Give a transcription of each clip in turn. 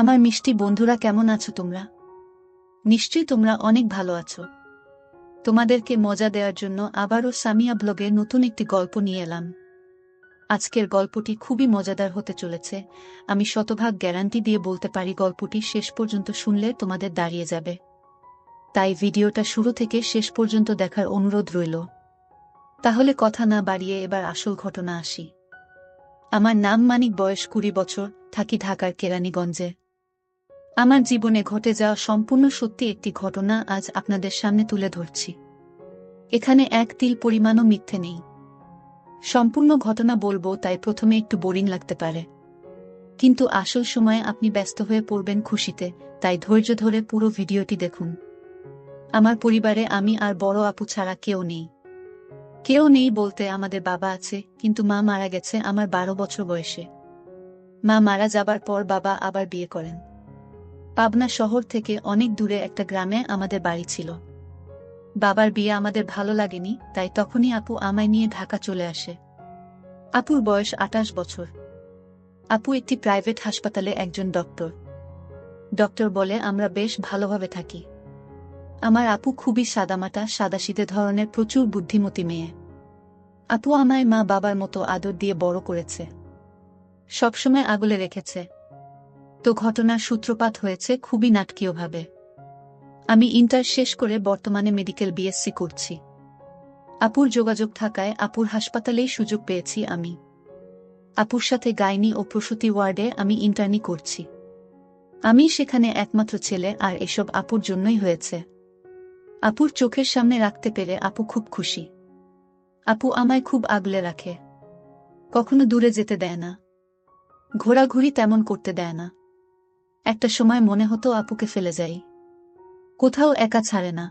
আমার মিষ্টি বন্ধুরা, কেমন আছো তোমরা? নিশ্চয়ই তোমরা অনেক ভালো আছো। তোমাদেরকে মজা দেওয়ার জন্য আবারও সামিয়া ব্লগে নতুন একটি গল্প নিয়ে এলাম। আজকের গল্পটি খুবই মজাদার হতে চলেছে। আমি শতভাগ গ্যারান্টি দিয়ে বলতে পারি গল্পটি শেষ পর্যন্ত শুনলে তোমাদের দাঁড়িয়ে যাবে। তাই ভিডিওটা শুরু থেকে শেষ পর্যন্ত দেখার অনুরোধ রইল। তাহলে কথা না বাড়িয়ে এবার আসল ঘটনা আসি। আমার নাম মানিক, বয়স 20 বছর, থাকি ঢাকার কেরানীগঞ্জে। আমার জীবনে ঘটে যাওয়া সম্পূর্ণ সত্যি একটি ঘটনা আজ আপনাদের সামনে তুলে ধরছি। এখানে এক তিল পরিমাণও মিথ্যে নেই। সম্পূর্ণ ঘটনা বলবো, তাই প্রথমে একটু বোরিং লাগতে পারে, কিন্তু আসল সময়ে আপনি ব্যস্ত হয়ে পড়বেন খুশিতে। তাই ধৈর্য ধরে পুরো ভিডিওটি দেখুন। আমার পরিবারে আমি আর বড় আপু ছাড়া কেউ নেই। কেউ নেই বলতে আমাদের বাবা আছে, কিন্তু মা মারা গেছে আমার 12 বছর বয়সে। মা মারা যাবার পর বাবা আবার বিয়ে করেন। পাবনা শহর থেকে অনেক দূরে একটা গ্রামে আমাদের বাড়ি ছিল। বাবার বিয়ে আমাদের ভালো লাগেনি, তাই তখনই আপু আমায় নিয়ে ঢাকা চলে আসে। আপুর বয়স 28 বছর। আপু একটি প্রাইভেট হাসপাতালে একজন ডক্টর। ডক্টর বলে আমরা বেশ ভালোভাবে থাকি। আমার আপু খুবই সাদামাটা, সাদাসিধে ধরনের, প্রচুর বুদ্ধিমতী মেয়ে। আপু আমায় মা বাবার মতো আদর দিয়ে বড় করেছে, সবসময় আগলে রেখেছে। তো ঘটনার সূত্রপাত হয়েছে খুবই নাটকীয়ভাবে। আমি ইন্টার শেষ করে বর্তমানে মেডিকেল বিএসসি করছি। আপুর যোগাযোগ থাকায় আপুর হাসপাতালেই সুযোগ পেয়েছি আমি। আপুর সাথে গাইনি ও প্রসূতি ওয়ার্ডে আমি ইন্টার্নি করছি। আমি সেখানে একমাত্র ছেলে, আর এসব আপুর জন্যই হয়েছে। আপুর চোখের সামনে রাখতে পেরে আপু খুব খুশি। আপু আমায় খুব আগলে রাখে, কখনো দূরে যেতে দেয় না, ঘোরাঘুরি তেমন করতে দেয় না। একটা সময় মনে হতো আপুকে ফেলে যাই, কোথাও একা ছাড়ে না।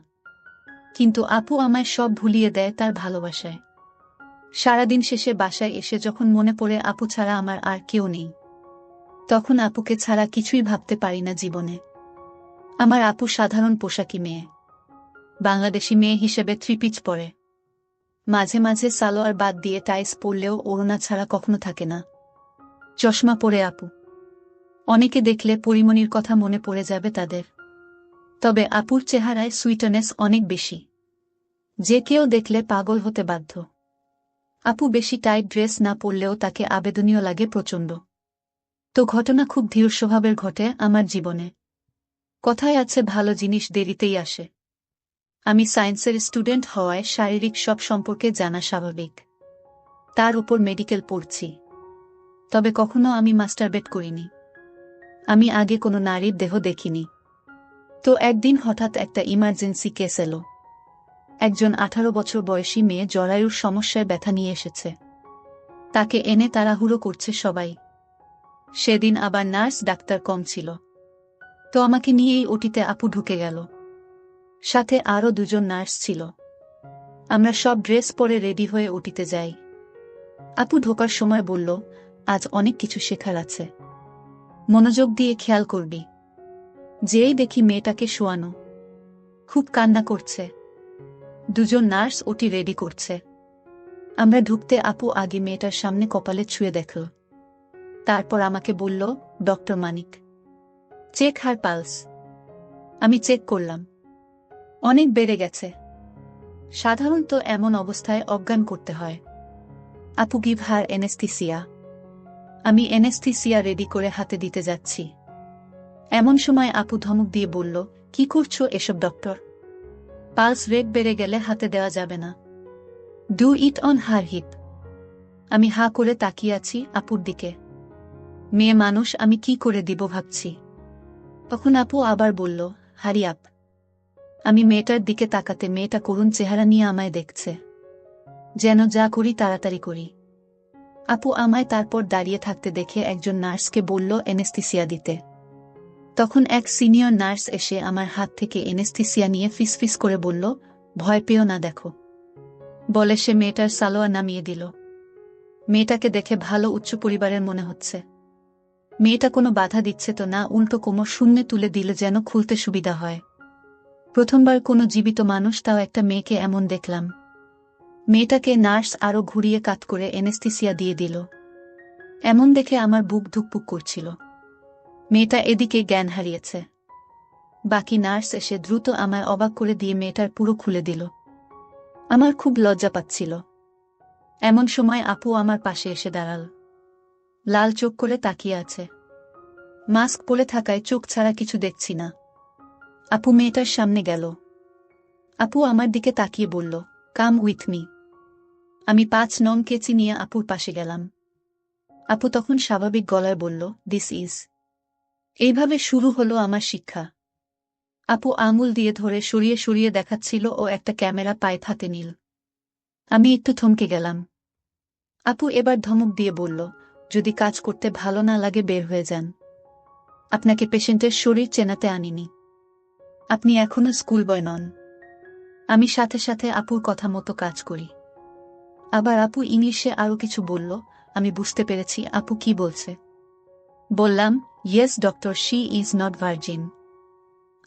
কিন্তু আপু আমায় সব ভুলিয়ে দেয় তার ভালোবাসায়। সারাদিন শেষে বাসায় এসে যখন মনে পড়ে আপু ছাড়া আমার আর কেউ নেই, তখন আপুকে ছাড়া কিছুই ভাবতে পারি না জীবনে। আমার আপু সাধারণ পোশাকি মেয়ে, বাংলাদেশি মেয়ে হিসেবে 3 পিচ পরে। মাঝে মাঝে সালোয়ার বাদ দিয়ে টাইস পরলেও ওড়না ছাড়া কখনো থাকে না। চশমা পরে আপু। অনেকে দেখলে পরিমণির কথা মনে পড়ে যাবে তাদের। তবে আপুর চেহারায় সুইটনেস অনেক বেশি, যে কেউ দেখলে পাগল হতে বাধ্য। আপু বেশি টাইট ড্রেস না পরলেও তাকে আবেদনীয় লাগে প্রচণ্ড। তো ঘটনা খুব ধীর স্বভাবের ঘটে আমার জীবনে। কথায় আছে, ভালো জিনিস দেরিতেই আসে। আমি সায়েন্সের স্টুডেন্ট হওয়ায় শারীরিক সব সম্পর্কে জানা স্বাভাবিক। তার উপর মেডিকেল পড়ছি। তবে কখনো আমি মাস্টারবেট করিনি। আমি আগে কোনো নারীর দেহ দেখিনি। তো একদিন হঠাৎ একটা ইমার্জেন্সি কেস এলো। একজন 18 বছর বয়সী মেয়ে জরায়ুর সমস্যায় ব্যথা নিয়ে এসেছে। তাকে এনে তাড়াহুড়ো করছে সবাই। সেদিন আবার নার্স ডাক্তার কম ছিল। তো আমাকে নিয়েই ওটিতে আপু ঢুকে গেল। সাথে আরও 2জন নার্স ছিল। আমরা সব ড্রেস পরে রেডি হয়ে ওটিতে যাই। আপু ঢোকার সময় বলল, আজ অনেক কিছু শেখার আছে, মনোযোগ দিয়ে খেয়াল করবি। যেই দেখি মেয়েটাকে শোয়ানো, খুব কান্না করছে। 2জন নার্স ওটি রেডি করছে। আমরা ঢুকতে আপু আগে মেয়েটার সামনে কপালে ছুঁয়ে দেখল। তারপর আমাকে বলল, ডক্টর মানিক, চেক হার পালস। আমি চেক করলাম, অনেক বেড়ে গেছে। সাধারণত এমন অবস্থায় অজ্ঞান করতে হয়। আপু গিভ হার এনেস্থিসিয়া। আমি এনেস্থিসিয়া রেডি করে হাতে দিতে যাচ্ছি। এমন সময় আপু ধমক দিয়ে বলল, কি করছো এসব ডক্টর? পালস রেট বেড়ে গেলে হাতে দেওয়া যাবে না। Do it on her hip. আমি হা করে তাকিয়ে আছি আপুর দিকে। মেয়ে মানুষ, আমি কি করে দিব ভাবছি। তখন আপু আবার বলল, হারি আপ। আমি মেয়েটার দিকে তাকাতে মেয়েটা করুণ চেহারা নিয়ে আমায় দেখছে, যেন যা করি তাড়াতাড়ি করি। আপু আমায় তারপর দাঁড়িয়ে থাকতে দেখে একজন নার্সকে বলল এনেস্থিসিয়া দিতে। তখন এক সিনিয়র নার্স এসে আমার হাত থেকে এনেস্থিসিয়া নিয়ে ফিসফিস করে বলল, ভয় পেও না, দেখো। বলে সে মেয়েটার সালোয়ার নামিয়ে দিল। মেয়েটাকে দেখে ভালো উচ্চ পরিবারের মনে হচ্ছে। মেয়েটা কোনো বাধা দিচ্ছে তো না, উল্টো কোমর শূন্যে তুলে দিলে যেন খুলতে সুবিধা হয়। প্রথমবার কোনো জীবিত মানুষ, তাও একটা মেয়েকে এমন দেখলাম। মেয়েটাকে নার্স আরও ঘুরিয়ে কাত করে এনেস্থিসিয়া দিয়ে দিল। এমন দেখে আমার বুক ধুকপুক করছিল। মেয়েটা এদিকে জ্ঞান হারিয়েছে। বাকি নার্স এসে দ্রুত আমায় অবাক করে দিয়ে মেয়েটার পুরো খুলে দিল। আমার খুব লজ্জা পাচ্ছিল। এমন সময় আপু আমার পাশে এসে দাঁড়াল। লাল চোখ করে তাকিয়ে আছে। মাস্ক পরে থাকায় চোখ ছাড়া কিছু দেখছি না। আপু মেয়েটার সামনে গেল। আপু আমার দিকে তাকিয়ে বলল, কাম উইথ মি। আমি 5 নং কেচি নিয়ে আপুর পাশে গেলাম। আপু তখন স্বাভাবিক গলায় বলল, দিস ইজ। এইভাবে শুরু হলো আমার শিক্ষা। আপু আঙুল দিয়ে ধরে সরিয়ে সরিয়ে দেখাচ্ছিল ও একটা ক্যামেরা পাইপ হাতে নিল। আমি একটু থমকে গেলাম। আপু এবার ধমক দিয়ে বলল, যদি কাজ করতে ভালো না লাগে বের হয়ে যান। আপনাকে পেশেন্টের শরীর চেনাতে আনিনি। আপনি এখনো স্কুল বয় নন। আমি সাথে সাথে আপুর কথা মতো কাজ করি। আবার আপু ইংলিশে আরও কিছু বলল। আমি বুঝতে পেরেছি আপু কি বলছে। বললাম, yes doctor, she is not virgin.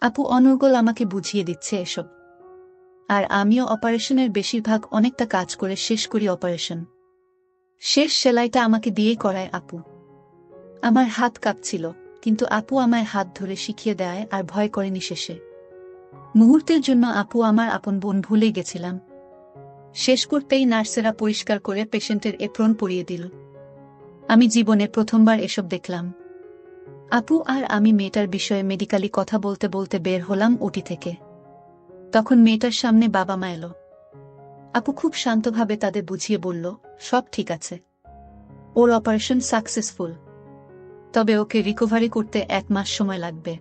আপু অনর্গল আমাকে বুঝিয়ে দিচ্ছে এসব। আর আমিও অপারেশনের বেশিরভাগ অনেকটা কাজ করে শেষ করি অপারেশন। শেষ সেলাইটা আমাকে দিয়েই করায় আপু। আমার হাত কাঁপছিল, কিন্তু আপু আমায় হাত ধরে শিখিয়ে দেয় আর ভয় করেনি শেষে। মুহূর্তের জন্য আপু আমার আপন বোন ভুলেই গেছিলাম। শেষ করতেই নার্সেরা পরিষ্কার করে পেশেন্টের এপ্রন পরিয়ে দিল। আমি জীবনে প্রথমবার এসব দেখলাম। আপু আর আমি মেয়েটার বিষয়ে মেডিকেলি কথা বলতে বলতে বের হলাম ওটি থেকে। তখন মেয়েটার সামনে বাবা মা এলো। আপু খুব শান্তভাবে তাদের বুঝিয়ে বলল, সব ঠিক আছে। ওর অপারেশন সাকসেসফুল। তবে ওকে রিকভারি করতে 1 মাস সময় লাগবে।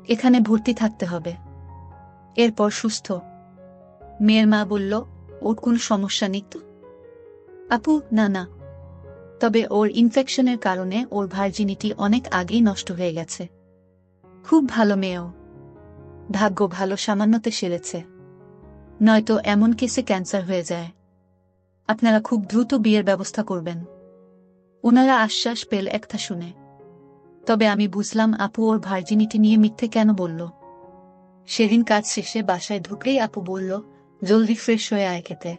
এখানে ভর্তি থাকতে হবে। এরপর সুস্থ। মেয়ের মা বলল, ওর কোনো সমস্যা নেই তো? আপু, না না। তবে ওর ইনফেকশনের কারণে ওর ভার্জিনিটি অনেক আগেই নষ্ট হয়ে গেছে। খুব ভালো মেয়েও। ভাগ্য ভালো সামান্যতে সেরেছে। নয়তো এমন কেসে ক্যান্সার হয়ে যায়। আপনারা খুব দ্রুত বিয়ের ব্যবস্থা করবেন। ওনারা আশ্বাস পেল একটা শুনে। তবে আমি বুঝলাম আপু ওর ভার্জিনিটি নিয়ে মিথ্যে কেন বলল। সেদিন কাজ শেষে বাসায় ঢুকলেই আপু বলল, জলদি ফ্রেশ হয়ে আয় খেতে।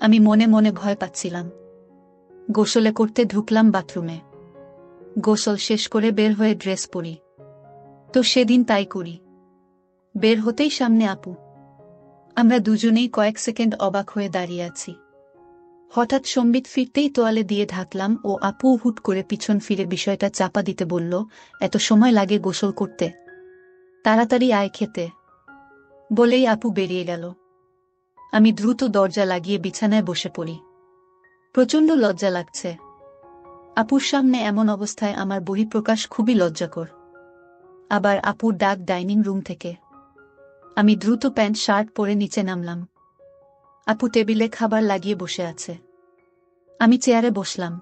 আমি মনে মনে ভয় পাচ্ছিলাম। গোসলে করতে ঢুকলাম বাথরুমে। গোসল শেষ করে বের হয়ে ড্রেস পরি। তো সেদিন তাই করি। বের হতেই সামনে আপু। আমরা দুজনেই কয়েক সেকেন্ড অবাক হয়ে দাঁড়িয়ে আছি। হঠাৎ সম্বিত ফিরতেই তোয়ালে দিয়ে ঢাকলাম ও আপু হুট করে পিছন ফিরে বিষয়টা চাপা দিতে বলল, এত সময় লাগে গোসল করতে? তাড়াতাড়ি আয় খেতে। বলেই আপু বেরিয়ে গেল। আমি দ্রুত দরজা লাগিয়ে বিছানায় বসে পড়ি। প্রচণ্ড লজ্জা লাগছে। আপুর সামনে এমন অবস্থায় আমার বহিঃপ্রকাশ খুবই লজ্জাকর। আবার আপুর ডাক ডাইনিং রুম থেকে। আমি দ্রুত প্যান্ট শার্ট পরে নিচে নামলাম। আপু টেবিলে খাবার লাগিয়ে বসে আছে। আমি চেয়ারে বসলাম।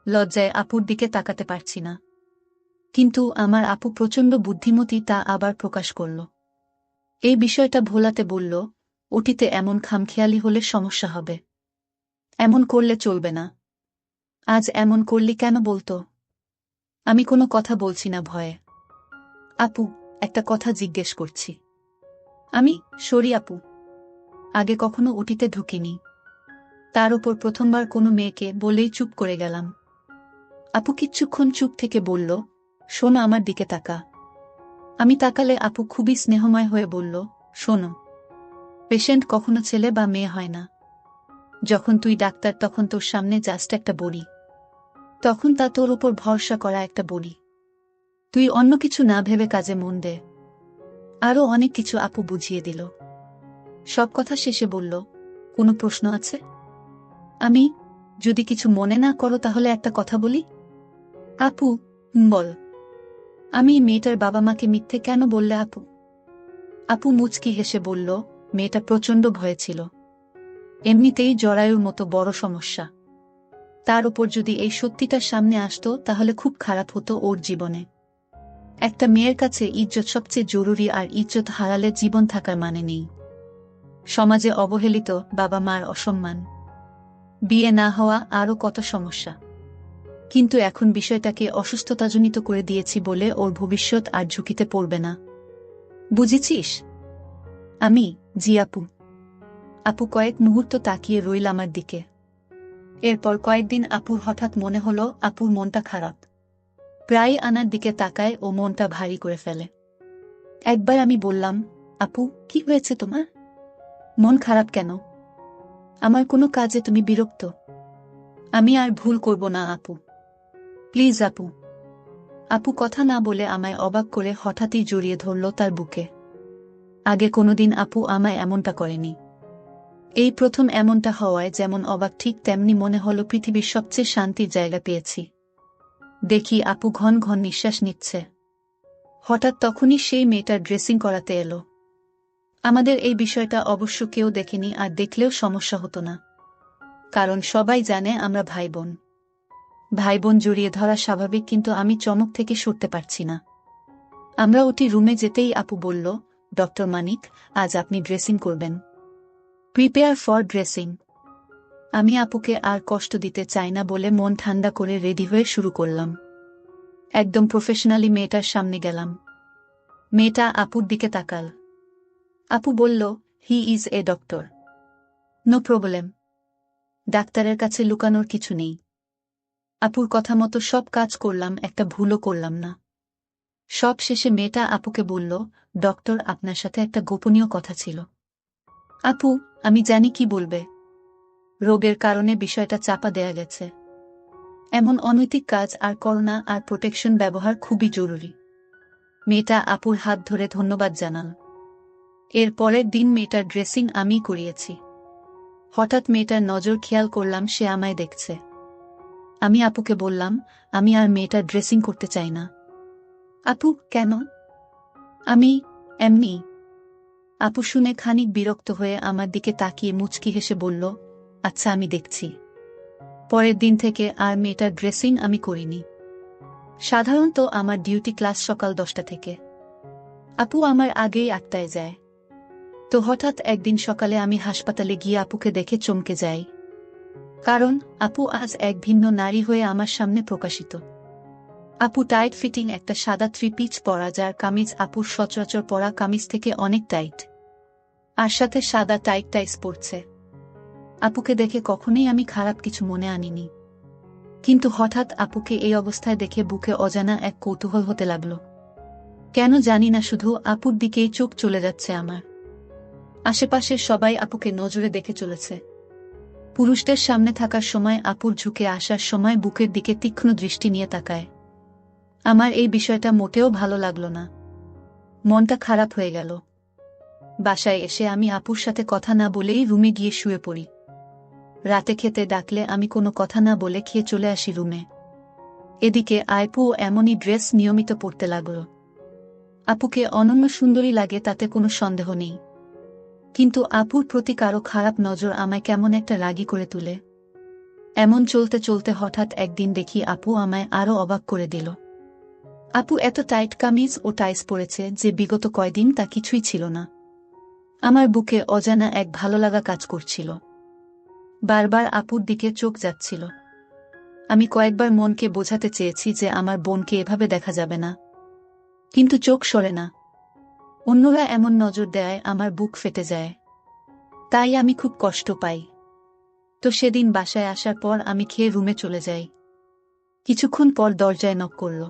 লজ্জায় আপুর দিকে তাকাতে পারছি না। কিন্তু আমার আপু প্রচণ্ড বুদ্ধিমতী, তা আবার প্রকাশ করল। এই বিষয়টা ভোলাতে বলল, ওটিতে এমন খামখেয়ালি হলে সমস্যা হবে। এমন করলে চলবে না। আজ এমন করলি কেন বলতো? আমি কোনো কথা বলছি না ভয়ে। আপু, একটা কথা জিজ্ঞেস করছি। আমি সরি আপু। আগে কখনো ওটিতে ঢুকিনি। তার উপর প্রথমবার কোনো মেয়েকে বলেই চুপ করে গেলাম। আপু কিচ্ছুক্ষণ চুপ থেকে বলল, শোনো আমার দিকে তাকা। আমি তাকালে আপু খুবই স্নেহময় হয়ে বলল, শোনো, পেশেন্ট কখনো ছেলে বা মেয়ে হয় না। যখন তুই ডাক্তার তখন তোর সামনে জাস্ট একটা বড়ি। তখন তা তোর উপর ভরসা করা একটা বড়ি। তুই অন্য কিছু না ভেবে কাজে মন দে। আরও অনেক কিছু আপু বুঝিয়ে দিল। সব কথা শেষে বলল, কোনো প্রশ্ন আছে? আমি, যদি কিছু মনে না করো তাহলে একটা কথা বলি। আপু, বল। আমি মেয়েটার বাবা মাকে মিথ্যে কেন বললে আপু? আপু মুচকি হেসে বলল, মেয়েটা প্রচণ্ড ভয়ে ছিল। এমনিতেই জরায়ুর মতো বড় সমস্যা। তার উপর যদি এই সত্যিটা সামনে আসতো তাহলে খুব খারাপ হতো ওর জীবনে। একটা মেয়ের কাছে ইজ্জত সবচেয়ে জরুরি, আর ইজ্জত হারালে জীবন থাকার মানে নেই। সমাজে অবহেলিত, বাবা মার অসম্মান, বিয়ে না হওয়া, আরও কত সমস্যা। কিন্তু এখন বিষয়টাকে অসুস্থতাজনিত করে দিয়েছি বলে ওর ভবিষ্যৎ আর ঝুঁকিতে পড়বে না। বুঝেছিস? আমি, জি আপু। আপু কয়েক মুহূর্ত তাকিয়ে রইল আমার দিকে। এরপর কয়েকদিন আপুর হঠাৎ মনে হলো আপুর মনটা খারাপ। প্রায় আনার দিকে তাকায় ও মনটা ভারী করে ফেলে। একবার আমি বললাম, আপু, কি হয়েছে তোমার? মন খারাপ কেন? আমার কোনো কাজে তুমি বিরক্ত? আমি আর ভুল করব না আপু, প্লিজ আপু। আপু কথা না বলে আমায় অবাক করে হঠাৎই জড়িয়ে ধরল তার বুকে। আগে কোনোদিন আপু আমায় এমনটা করেনি। এই প্রথম এমনটা হওয়ায় যেমন অবাক, ঠিক তেমনি মনে হলো পৃথিবীর সবচেয়ে শান্তির জায়গা পেয়েছি। দেখি আপু ঘন ঘন নিঃশ্বাস নিচ্ছে। হঠাৎ তখনই সেই মেয়েটার ড্রেসিং করাতে এলো। আমাদের এই বিষয়টা অবশ্য কেউ দেখেনি, আর দেখলেও সমস্যা হতো না, কারণ সবাই জানে আমরা ভাই বোন। ভাই বোন জড়িয়ে ধরা স্বাভাবিক, কিন্তু আমি চমক থেকে সরতে পারছি না। আমরা ওটি রুমে যেতেই আপু বলল, ডক্টর মানিক, আজ আপনি ড্রেসিং করবেন। Prepare for dressing. আমি আপুকে আর কষ্ট দিতে চাই না বলে মন ঠান্ডা করে রেডি হয়ে শুরু করলাম। একদম প্রফেশনালি মেয়েটার সামনে গেলাম। মেয়েটা আপুর দিকে তাকাল। আপু বলল, he is a doctor. No problem. ডাক্তারের কাছে লুকানোর কিছু নেই। আপুর কথা মতো সব কাজ করলাম, একটা ভুলও করলাম না। সব শেষে মেয়েটা আপুকে বলল, ডক্টর, আপনার সাথে একটা গোপনীয় কথা ছিল। আপু, আমি জানি কি বলবে। রোগের কারণে বিষয়টা চাপা দেয়া গেছে। এমন অনৈতিক কাজ আর করোনা আর প্রোটেকশন ব্যবহার খুবই জরুরি। মেয়েটা আপুর হাত ধরে ধন্যবাদ জানাল। এর পরের দিন মেয়েটার ড্রেসিং আমিই করিয়েছি। হঠাৎ মেয়েটার নজর খেয়াল করলাম, সে আমায় দেখছে। আমি আপুকে বললাম, আমি আর মেয়েটার ড্রেসিং করতে চাই না। আপু, কেন? আমি এমনি। আপু শুনে খানিক বিরক্ত হয়ে আমার দিকে তাকিয়ে মুচকি হেসে বলল, আচ্ছা, আমি দেখছি। পরের দিন থেকে আর মেয়েটার ড্রেসিং আমি করিনি। সাধারণত আমার ডিউটি ক্লাস সকাল 10টা থেকে। আপু আমার আগেই 8টায় যায়। তো হঠাৎ একদিন সকালে আমি হাসপাতালে গিয়ে আপুকে দেখে চমকে যাই। কারণ আপু আজ এক ভিন্ন নারী হয়ে আমার সামনে প্রকাশিত। আপু টাইট ফিটিং একটা সাদা 3 পিস পরা, যার কামিজ আপুর সচরাচর পরা কামিজ থেকে অনেক টাইট, আর সাথে সাদা টাইট টাইস পরছে। আপুকে দেখে কখনোই আমি খারাপ কিছু মনে আনিনি, কিন্তু হঠাৎ আপুকে এই অবস্থায় দেখে বুকে অজানা এক কৌতূহল হতে লাগলো। কেন জানি না, শুধু আপুর দিকেই চোখ চলে যাচ্ছে আমার। আশেপাশের সবাই আপুকে নজরে দেখে চলেছে। পুরুষদের সামনে থাকার সময়, আপুর ঝুঁকে আসার সময় বুকের দিকে তীক্ষ্ণ দৃষ্টি নিয়ে তাকায়। আমার এই বিষয়টা মোটেও ভালো লাগলো না। মনটা খারাপ হয়ে গেল। বাসায় এসে আমি আপুর সাথে কথা না বলেই রুমে গিয়ে শুয়ে পড়ি। রাতে খেতে ডাকলে আমি কোনো কথা না বলে খেয়ে চলে আসি রুমে। এদিকে আপুও এমনই ড্রেস নিয়মিত পরতে লাগল। আপুকে অনন্য সুন্দরী লাগে, তাতে কোনো সন্দেহ নেই, কিন্তু আপুর প্রতি কারো খারাপ নজর আমায় কেমন একটা রাগী করে তুলে। এমন চলতে চলতে হঠাৎ একদিন দেখি আপু আমায় আরো অবাক করে দিল। আপু এত টাইট কামিজ ও টাইস পরেছে যে বিগত কয়দিন তা কিছুই ছিল না। আমার বুকে অজানা এক ভালো লাগা কাজ করছিল। বারবার আপুর দিকে চোখ যাচ্ছিল। আমি কয়েকবার মনকে বোঝাতে চেয়েছি যে আমার বোনকে এভাবে দেখা যাবে না, কিন্তু চোখ সরে না। অন্যরা এমন নজর দেয় আমার বুক ফেটে যায়। তাই আমি খুব কষ্ট পাই। তো সেদিন বাসায় আসার পর আমি খেয়ে রুমে চলে যাই। কিছুক্ষণ পর দরজায় নক করল।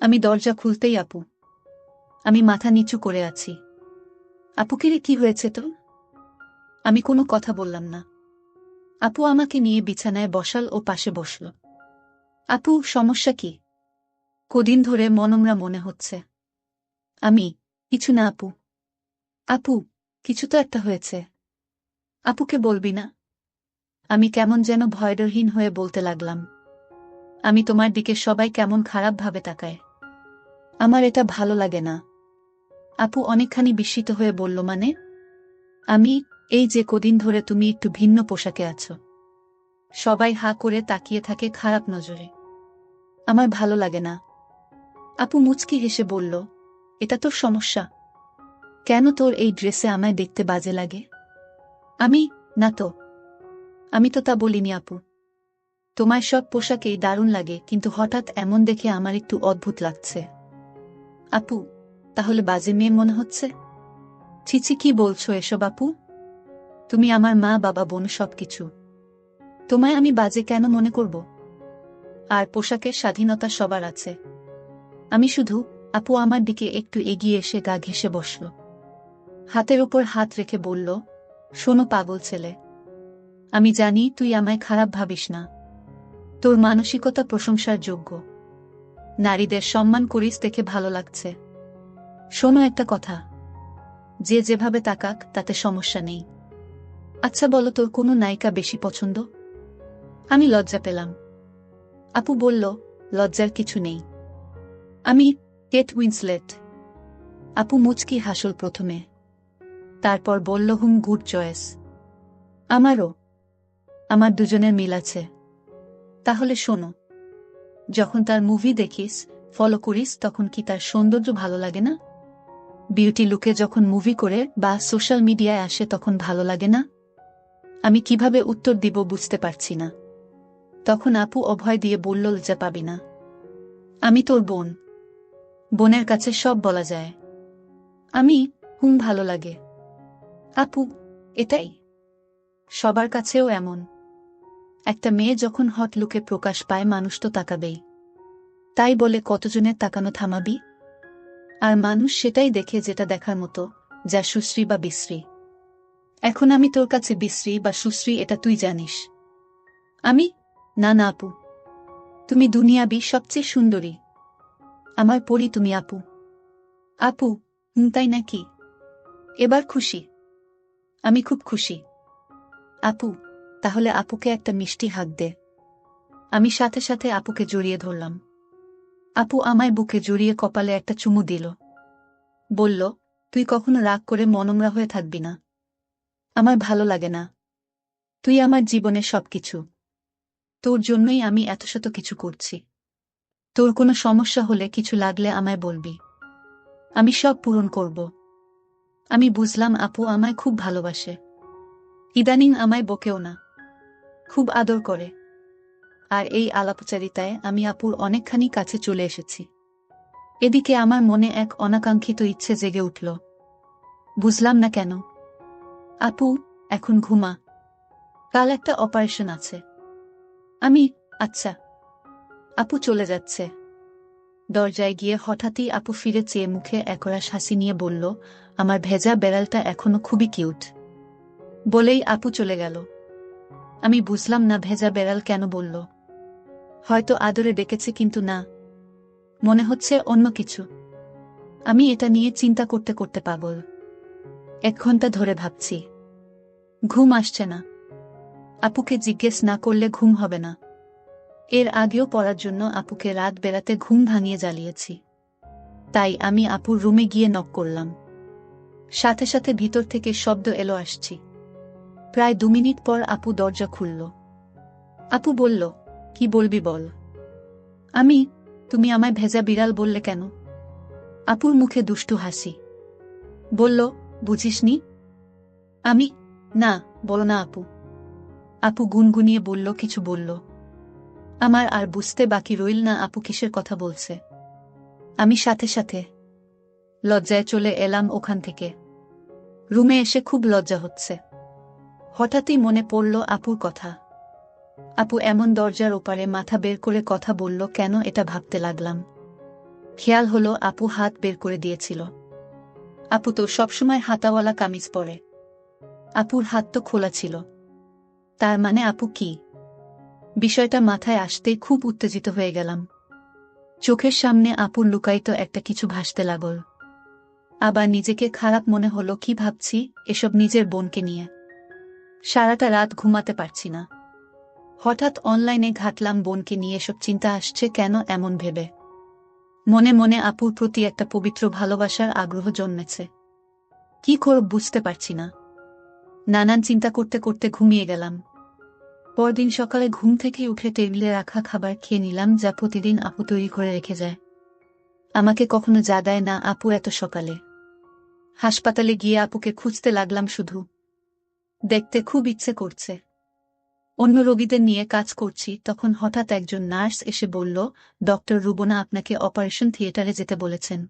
আমি দরজা খুলতেই আপু। আমি মাথা নিচু করে আছি। আপুকে রে, কি হয়েছে তো? আমি কোনো কথা বললাম না। আপু আমাকে নিয়ে বিছানায় বসাল ও পাশে বসল। আপু, সমস্যা কি? কদিন ধরে মনমরা মনে হচ্ছে। আমি, কিছু না আপু। আপু, কিছু তো একটা হয়েছে। আপুকে বলবি না? আমি কেমন যেন ভয়ডরহীন হয়ে বলতে লাগলাম। আমি তোমার দিকে সবাই কেমন খারাপ ভাবে তাকায়। আমার এটা ভালো লাগে না। আপু অনেকখানি বিস্মিত হয়ে বলল, মানে? আমি, এই যে কদিন ধরে তুমি একটু ভিন্ন পোশাকে আছো, সবাই হা করে তাকিয়ে থাকে খারাপ নজরে। আমার ভালো লাগে না। আপু মুচকি হেসে বলল, এটা তোর সমস্যা? কেন তোর এই ড্রেসে আমায় দেখতে বাজে লাগে? আমি, না তো। আমি তো তা বলিনি আপু। তোমার সব পোশাকেই দারুণ লাগে, কিন্তু হঠাৎ এমন দেখে আমার একটু অদ্ভুত লাগছে। আপু, তাহলে বাজে মেয়ে মনে হচ্ছে? ছিছি, কি বলছো এসব আপু? তুমি আমার মা, বাবা, বোন, সবকিছু। তোমায় আমি বাজে কেন মনে করব? আর পোশাকের স্বাধীনতা সবার আছে। আমি শুধু। আপু আমার দিকে একটু এগিয়ে এসে গা ঘেঁষে বসল। হাতের উপর হাত রেখে বলল, শোনো পাগল ছেলে, আমি জানি তুই আমায় খারাপ ভাবিস না। তোর মানসিকতা প্রশংসার যোগ্য। নারীদের সম্মান করিস দেখে ভালো লাগছে। শোনো একটা কথা, যে যেভাবে তাকাক তাতে সমস্যা নেই। আচ্ছা বলো, তোর কোনো নায়িকা বেশি পছন্দ? আমি লজ্জা পেলাম। আপু বলল, লজ্জার কিছু নেই, আমি কেট উইন্সলেট। আপু মুচকি হাসল প্রথমে, তারপর বলল, গুড চয়েস। আমারও। আমার দুজনের মিল আছে। তাহলে শোনো, যখন তার মুভি দেখিস, ফলো করিস, তখন কি তার সৌন্দর্য ভালো লাগে না? বিউটি লুকে যখন মুভি করে বা সোশ্যাল মিডিয়ায় আসে তখন ভালো লাগে না? আমি কিভাবে উত্তর দিব বুঝতে পারছি না। তখন আপু অভয় দিয়ে বলল, লজ্জা পাবি না, আমি তোর বোন। বোনের কাছে সব বলা যায়। আমি ভালো লাগে। আপু, এটাই সবার কাছেও এমন। একটা মেয়ে যখন হট লুকে প্রকাশ পায় মানুষ তো তাকাবেই। তাই বলে কতজনের তাকানো থামাবি? আর মানুষ সেটাই দেখে যেটা দেখার মতো, যা সুশ্রী বা বিশ্রী। এখন আমি তোর কাছে বিশ্রী বা সুশ্রী এটা তুই জানিস। আমি? না না আপু, তুমি দুনিয়াবি সবচেয়ে সুন্দরী। আমার পরি তুমি আপু। আপু, তাই নাকি? এবার খুশি? আমি খুব খুশি। আপু, তাহলে আপুকে একটা মিষ্টি হাত দে। আমি সাথে সাথে আপুকে জড়িয়ে ধরলাম। আপু আমায় বুকে জড়িয়ে কপালে একটা চুমু দিল। বলল, তুই কখনো রাগ করে মনমরা হয়ে থাকবি না। আমার ভালো লাগে না। তুই আমার জীবনের সবকিছু। তোর জন্যই আমি এত শত কিছু করছি। তোর কোনো সমস্যা হলে, কিছু লাগলে আমায় বলবি, আমি সব পূরণ করব। আমি বুঝলাম আপু আমায় খুব ভালোবাসে। ইদানিং আমায় বকেও না, খুব আদর করে। আর এই আলাপচারিতায় আমি আপুর অনেকখানি কাছে চলে এসেছি। এদিকে আমার মনে এক অনাকাঙ্ক্ষিত ইচ্ছে জেগে উঠল। বুঝলাম না কেন। আপু, এখন ঘুমা, কাল একটা অপারেশন আছে। আমি, আচ্ছা। আপু চলে যাচ্ছে। দরজায় গিয়ে হঠাৎই আপু ফিরে চেয়ে মুখে একরাশ হাসি নিয়ে বলল, আমার ভেজা বেড়ালটা এখনো খুবই কিউট। বলেই আপু চলে গেল। আমি বুঝলাম না ভেজা বেড়াল কেন বলল। হয়তো আদরে ডেকেছে, কিন্তু না, মনে হচ্ছে অন্য কিছু। আমি এটা নিয়ে চিন্তা করতে করতে পাগল। 1 ঘন্টা ধরে ভাবছি, ঘুম আসছে না। আপুকে জিজ্ঞেস না করলে ঘুম হবে না। এর আগেও পড়ার জন্য আপুকে রাত বেড়াতে ঘুম ভাঙিয়ে জ্বালিয়েছি। তাই আমি আপুর রুমে গিয়ে নক করলাম। সাথে সাথে ভিতর থেকে শব্দ এলো, আসছি। প্রায় 2 মিনিট পর আপু দরজা খুলল। আপু বলল, কি বলবি বল। আমি, তুমি আমায় ভেজা বিড়াল বললে কেন? আপুর মুখে দুষ্টু হাসি। বলল, বুঝিসনি? আমি, না, বলো না আপু। আপু গুনগুনিয়ে বলল, কিছু বলল। আমার আর বুঝতে বাকি রইল না আপু কিসের কথা বলছে। আমি সাথে সাথে লজ্জায় চলে এলাম ওখান থেকে। রুমে এসে খুব লজ্জা হচ্ছে। হঠাৎই মনে পড়ল আপুর কথা। আপু এমন দরজার ওপারে মাথা বের করে কথা বলল কেন, এটা ভাবতে লাগলাম। খেয়াল হলো আপু হাত বের করে দিয়েছিল। আপু তো সবসময় হাতাওয়ালা কামিজ পরে। আপুর হাত তো খোলা ছিল। তার মানে আপু কি? বিষয়টা মাথায় আসতেই খুব উত্তেজিত হয়ে গেলাম। চোখের সামনে আপুর লুকায়িত একটা কিছু ভাসতে লাগল। আবার নিজেকে খারাপ মনে হলো, কি ভাবছি এসব নিজের বোনকে নিয়ে। সারাটা রাত ঘুমাতে পারছি না। হঠাৎ অনলাইনে ঘাটলাম বোনকে নিয়ে এসব চিন্তা আসছে কেন এমন ভেবে। মনে মনে আপুর প্রতি একটা পবিত্র ভালোবাসার আগ্রহ জন্মেছে। কি করব বুঝতে পারছি না। নানান চিন্তা করতে করতে ঘুমিয়ে গেলাম। পরদিন সকালে ঘুম থেকে উঠে টেবিলে রাখা খাবার খেয়ে নিলাম, যা প্রতিদিন আপু তৈরি করে রেখে যায়। আমাকে কখনো যা দেয় না আপু এত সকালে। হাসপাতালে গিয়ে আপুকে খুঁজতে লাগলাম শুধু। দেখতে খুব ইচ্ছে করছে। অন্য রোগীদের নিয়ে কাজ করছি, তখন হঠাৎ একজন নার্স এসে বলল, ডক্টর রুবনা আপনাকে অপারেশন থিয়েটারে যেতে বলেছেন।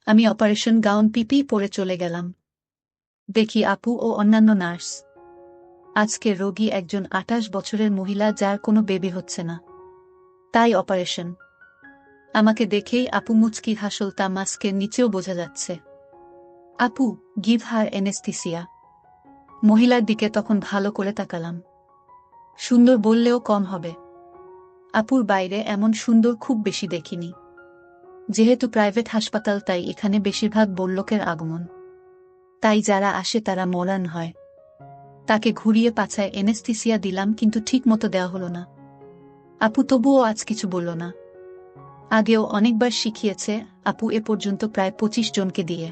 আমি অপারেশন গাউন পিপি পরে চলে গেলাম। দেখি আপু ও অন্যান্য নার্স। আজকের রোগী একজন 28 বছরের মহিলা, যার কোনো বেবি হচ্ছে না। তাই অপারেশন। আমাকে দেখেই আপু মুচকি হাসল, তা মাস্কের নিচেও বোঝা যাচ্ছে। আপু, গিভ হার এনেস্থিসিয়া। মহিলার দিকে তখন ভালো করে তাকালাম। সুন্দর বললেও কম হবে। আপুর বাইরে এমন সুন্দর খুব বেশি দেখিনি। যেহেতু প্রাইভেট হাসপাতাল, তাই এখানে বেশিরভাগ বড়লোকের আগমন। তাই যারা আসে তারা মরান হয়। তাকে ঘুরিয়ে পাছায় এনেস্থিসিয়া দিলাম, কিন্তু ঠিক মতো দেওয়া হলো না। আপু তবুও আজ কিছু বলল না। আগেও অনেকবার শিখিয়েছে আপু, এ পর্যন্ত প্রায় 25 জনকে দিয়ে।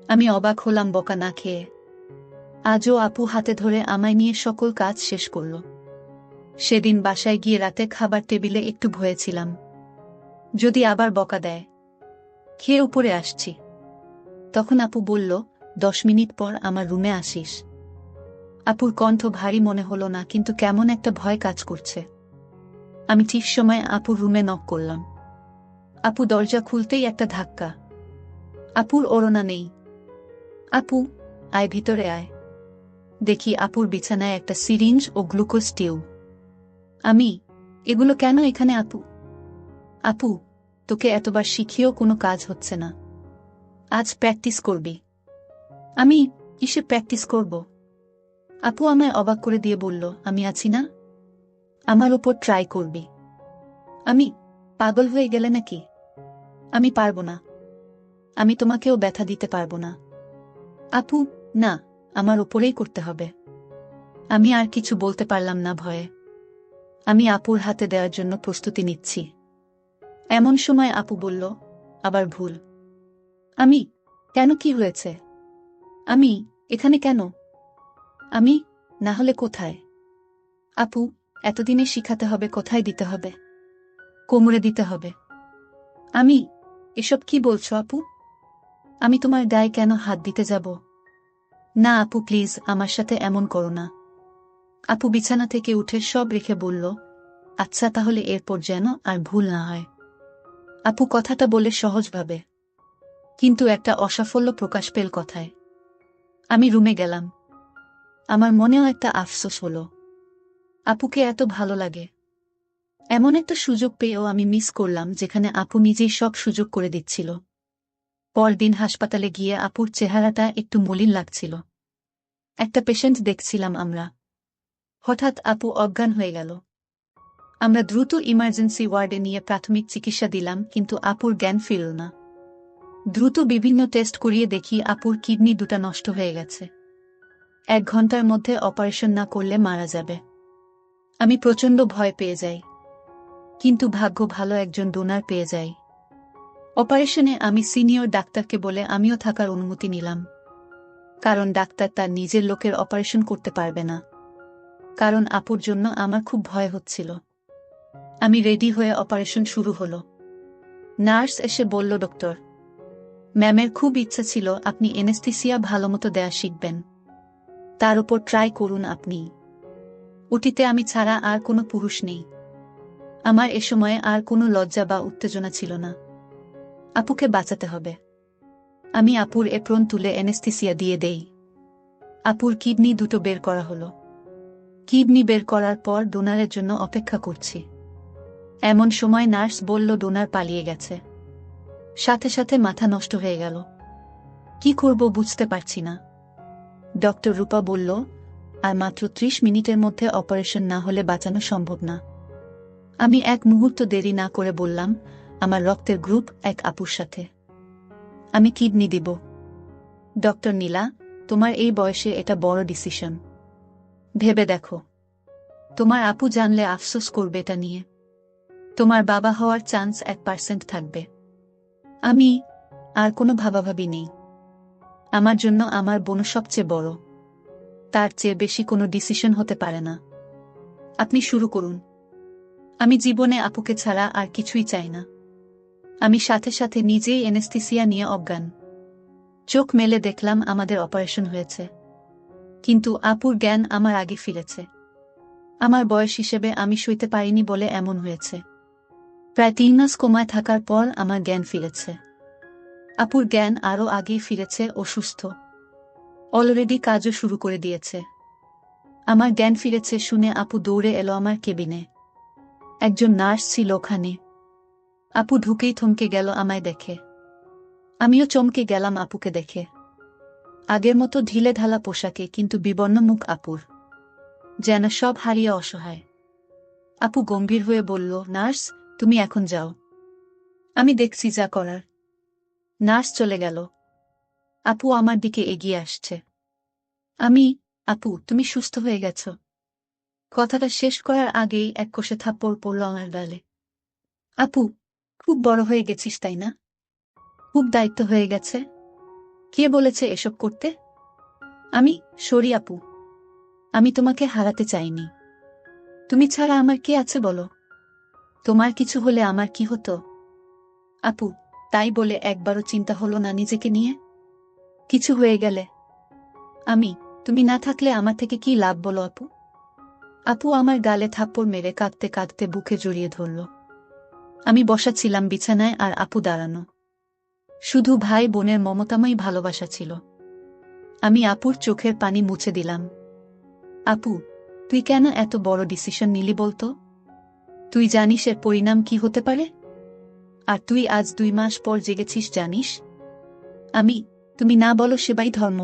আমি অবাক হলাম বকা না খেয়ে। আজও আপু হাতে ধরে আমায় নিয়ে সকল কাজ শেষ করল। সেদিন বাসায় গিয়ে রাতে খাবার টেবিলে একটু ভয়েছিলাম, যদি আবার বকা দেয়। খেয়ে উপরে আসছি, তখন আপু বলল, 10 মিনিট পর আমার রুমে আসিস। আপুর কণ্ঠ ভারী মনে হলো না, কিন্তু কেমন একটা ভয় কাজ করছে। আমি ঠিক সময় আপুর রুমে নক করলাম। আপু দরজা খুলতেই একটা ধাক্কা। আপুর ওড়না নেই। আপু, আয় ভিতরে আয়। দেখি আপুর বিছানায় একটা সিরিঞ্জ ও গ্লুকোজ টিউব। আমি, এগুলো কেন এখানে আপু? আপু, তোকে এতবার শিখিয়েও কোনো কাজ হচ্ছে না। আজ প্র্যাকটিস করবি। আমি, কিসে প্র্যাকটিস করব? আপু আমায় অবাক করে দিয়ে বলল, আমি আছি না, আমার ওপর ট্রাই করবি। আমি, পাগল হয়ে গেলে নাকি? আমি পারবো না। আমি তোমাকেও ব্যথা দিতে পারবো না। আপু, না, আমার ওপরেই করতে হবে। আমি আর কিছু বলতে পারলাম না ভয়ে। আমি আপুর হাতে দেওয়ার জন্য প্রস্তুতি নিচ্ছি। এমন সময় আপু বলল, আবার ভুল। আমি, কেন, কি হয়েছে? আমি, এখানে কেন? আমি, না হলে কোথায়? আপু, এতদিনে শিখাতে হবে কোথায় দিতে হবে। কোমরে দিতে হবে। আমি, এসব কি বলছো আপু? আমি তোমার গায়ে কেন হাত দিতে যাব? না আপু প্লিজ, আমার সাথে এমন করো না। আপু বিছানা থেকে উঠে সব রেখে বলল, আচ্ছা তাহলে এরপর যেন আর ভুল না হয়। আপু কথাটা বলে সহজভাবে, কিন্তু একটা অসাফল্য প্রকাশ পেল কথায়। আমি রুমে গেলাম। আমার মনেও একটা আফসোস হলো। আপুকে এত ভালো লাগে। এমন একটা সুযোগ পেয়েও আমি মিস করলাম, যেখানে আপু নিজেই সব সুযোগ করে দিচ্ছিল। পরদিন হাসপাতালে গিয়ে আপুর চেহারাটা একটু মলিন লাগছিল। একটা পেশেন্ট দেখছিলাম আমরা। হঠাৎ আপু অজ্ঞান হয়ে গেল। আমরা দ্রুত ইমার্জেন্সি ওয়ার্ডে নিয়ে প্রাথমিক চিকিৎসা দিলাম, কিন্তু আপুর জ্ঞান ফিরল না। দ্রুত বিভিন্ন টেস্ট করিয়ে দেখি আপুর কিডনি দুটা নষ্ট হয়ে গেছে। 1 ঘন্টার মধ্যে অপারেশন না করলে মারা যাবে। আমি প্রচণ্ড ভয় পেয়ে যাই, কিন্তু ভাগ্য ভালো, একজন ডোনার পেয়ে যাই। অপারেশনে আমি সিনিয়র ডাক্তারকে বলে আমিও থাকার অনুমতি নিলাম। কারণ ডাক্তার তার নিজের লোকের অপারেশন করতে পারবে না। কারণ আপুর জন্য আমার খুব ভয় হচ্ছিল। আমি রেডি হয়ে অপারেশন শুরু হলো। নার্স এসে বলল, ডক্টর ম্যামের খুব ইচ্ছা ছিল আপনি এনেস্থিসিয়া ভালোমতো দেয়া শিখবেন। তার উপর ট্রাই করুন আপনি। উটিতে আমি ছাড়া আর কোনো পুরুষ নেই। আমার এ সময়ে আর কোনো লজ্জা বা উত্তেজনা ছিল না। আপুকে বাঁচাতে হবে। আমি আপুর এপ্রন তুলে এনেস্থিসিয়া দিয়ে দেই। আপুর কিডনি দুটো বের করা হলো। কিডনি বের করার পর ডোনারের জন্য অপেক্ষা করছি। এমন সময় নার্স বলল, ডোনার পালিয়ে গেছে। সাথে সাথে মাথা নষ্ট হয়ে গেল। কি করব বুঝতে পারছি না। ডক্টর রূপা বলল, আর মাত্র 30 মিনিটের মধ্যে অপারেশন না হলে বাঁচানো সম্ভব না। আমি এক মুহূর্ত দেরি না করে বললাম, আমার রক্তের গ্রুপ 1 আপুর সাথে। আমি কিডনি দিব। ডক্টর নীলা, তোমার এই বয়সে এটা বড় ডিসিশন। ভেবে দেখো। তোমার আপু জানলে আফসোস করবে এটা নিয়ে। তোমার বাবা হওয়ার চান্স 1% থাকবে। আমি, আর কোনো ভাবাভাবি নেই। আমার জন্য আমার বোন সবচেয়ে বড়। তার চেয়ে বেশি কোনো ডিসিশন হতে পারে না। আপনি শুরু করুন। আমি জীবনে আপুকে ছাড়া আর কিছুই চাই না। আমি সাথে সাথে নিজেই এনেস্থিসিয়া নিয়ে অজ্ঞান। চোখ মেলে দেখলাম আমাদের অপারেশন হয়েছে। কিন্তু আপুর জ্ঞান আমার আগে ফিরেছে। আমার বয়স হিসেবে আমি সইতে পারিনি বলে এমন হয়েছে। প্রায় 3 মাস কোমায় থাকার পর আমার জ্ঞান ফিরেছে। আপুর জ্ঞান আরও আগেই ফিরেছে ও সুস্থ। অলরেডি কাজও শুরু করে দিয়েছে। আমার জ্ঞান ফিরেছে শুনে আপু দৌড়ে এলো আমার কেবিনে। একজন নার্স ছিল ওখানে। আপু ঢুকেই থমকে গেল আমায় দেখে। আমিও চমকে গেলাম আপুকে দেখে। আগের মতো ঢিলে ঢালা পোশাকে, কিন্তু বিবর্ণ মুখ আপুর, যেন সব হারিয়ে অসহায়। আপু গম্ভীর হয়ে বলল, নার্স, তুমি এখন যাও, আমি দেখছি যা করার। নার্স চলে গেল। আপু আমার দিকে এগিয়ে আসছে। আমি, আপু তুমি সুস্থ হয়ে গেছ। কথাটা শেষ করার আগেই এক কষে থাপ্পড় পড়ল আমার গালে। আপু, খুব বড় হয়ে গেছিস তাই না? খুব দায়িত্ব হয়ে গেছে। কে বলেছে এসব করতে? আমি, সরি আপু, আমি তোমাকে হারাতে চাইনি। তুমি ছাড়া আমার কে আছে বলো? তোমার কিছু হলে আমার কি হতো? আপু, তাই বলে একবারও চিন্তা হলো না নিজেকে নিয়ে? কিছু হয়ে গেলে? আমি, তুমি না থাকলে আমার থেকে কি লাভ বলো আপু? আপু আমার গালে থাপ্পড় মেরে কাঁদতে কাঁদতে বুকে জড়িয়ে ধরল। আমি বসা ছিলাম বিছানায় আর আপু দাঁড়ানো। শুধু ভাই বোনের মমতাময়ী ভালোবাসা ছিল। আমি আপুর চোখের পানি মুছে দিলাম। আপু, তুই কেন এত বড় ডিসিশন নিলি বলতো? তুই জানিস এর পরিণাম কি হতে পারে? আর তুই আজ 2 মাস পর জেগেছিস জানিস? আমি, তুমি না বলো সেবাই ধর্ম।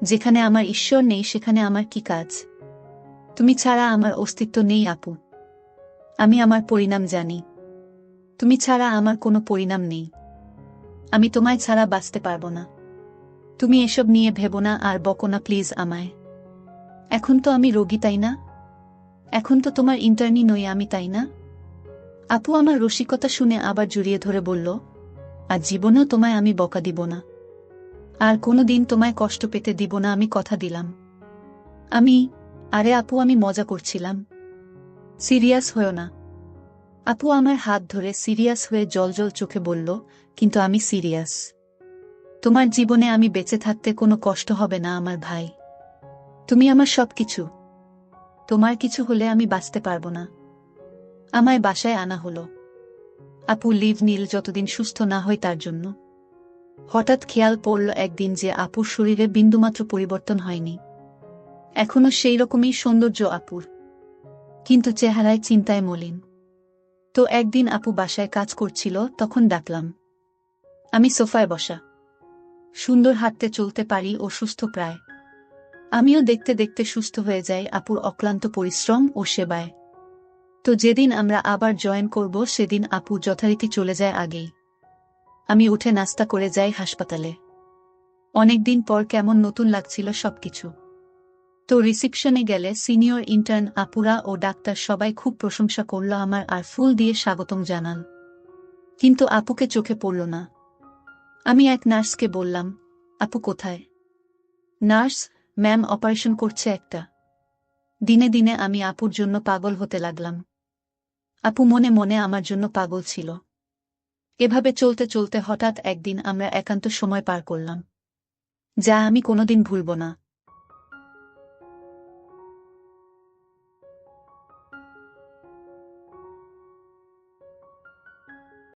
যেখানে আমার ঈশ্বর নেই সেখানে আমার কি কাজ? তুমি ছাড়া আমার অস্তিত্ব নেই আপু। আমি আমার পরিণাম জানি। তুমি ছাড়া আমার কোনো পরিণাম নেই। আমি তোমায় ছাড়া বাঁচতে পারবো না। তুমি এসব নিয়ে ভেবো না আর বকো না প্লিজ আমায়। এখন তো আমি রোগী তাই না? এখন তো তোমার ইন্টার্নি নই আমি তাই না? আপু আমার রসিকতা শুনে আবার জড়িয়ে ধরে বলল, আর জীবনেও তোমায় আমি বকা দিব না। আর কোনোদিন তোমায় কষ্ট পেতে দিব না, আমি কথা দিলাম। আমি, আরে আপু আমি মজা করছিলাম। সিরিয়াস হয়ো না। আপু আমার হাত ধরে সিরিয়াস হয়ে জলজল চোখে বলল, কিন্তু আমি সিরিয়াস। তোমার জীবনে আমি বেঁচে থাকতে কোনো কষ্ট হবে না আমার ভাই। তুমি আমার সবকিছু। তোমার কিছু হলে আমি বাঁচতে পারবো না। আমায় বাসায় আনা হলো। আপু লিভ নীল যতদিন সুস্থ না হয় তার জন্য। হঠাৎ খেয়াল পড়ল একদিন যে আপুর শরীরে বিন্দুমাত্র পরিবর্তন হয়নি। এখনো সেই রকমই সৌন্দর্য আপুর, কিন্তু চেহারায় চিন্তায় মলিন। তো একদিন আপু বাসায় কাজ করছিল, তখন ডাকলাম। আমি সোফায় বসা, সুন্দর হাঁটতে চলতে পারি ও সুস্থ প্রায়। আমিও দেখতে দেখতে সুস্থ হয়ে যাই আপুর অক্লান্ত পরিশ্রম ও সেবায়। তো যেদিন আমরা আবার জয়েন করব সেদিন আপু যথারীতি চলে যায় আগেই। আমি উঠে নাস্তা করে যাই হাসপাতালে। অনেকদিন পর কেমন নতুন লাগছিল সবকিছু। তো রিসিপশনে গেলে সিনিয়র ইন্টার্ন আপুরা ও ডাক্তার সবাই খুব প্রশংসা করল আমার আর ফুল দিয়ে স্বাগতম জানাল। কিন্তু আপুকে চোখে পড়ল না। আমি এক নার্সকে বললাম, আপু কোথায়? নার্স, ম্যাম অপারেশন করছে একটা। দিনে দিনে আমি আপুর জন্য পাগল হতে লাগলাম। আপু মনে মনে আমার জন্য পাগল ছিল। এভাবে চলতে চলতে হঠাৎ একদিন আমরা একান্ত সময় পার করলাম, যা আমি কোনোদিন ভুলব না।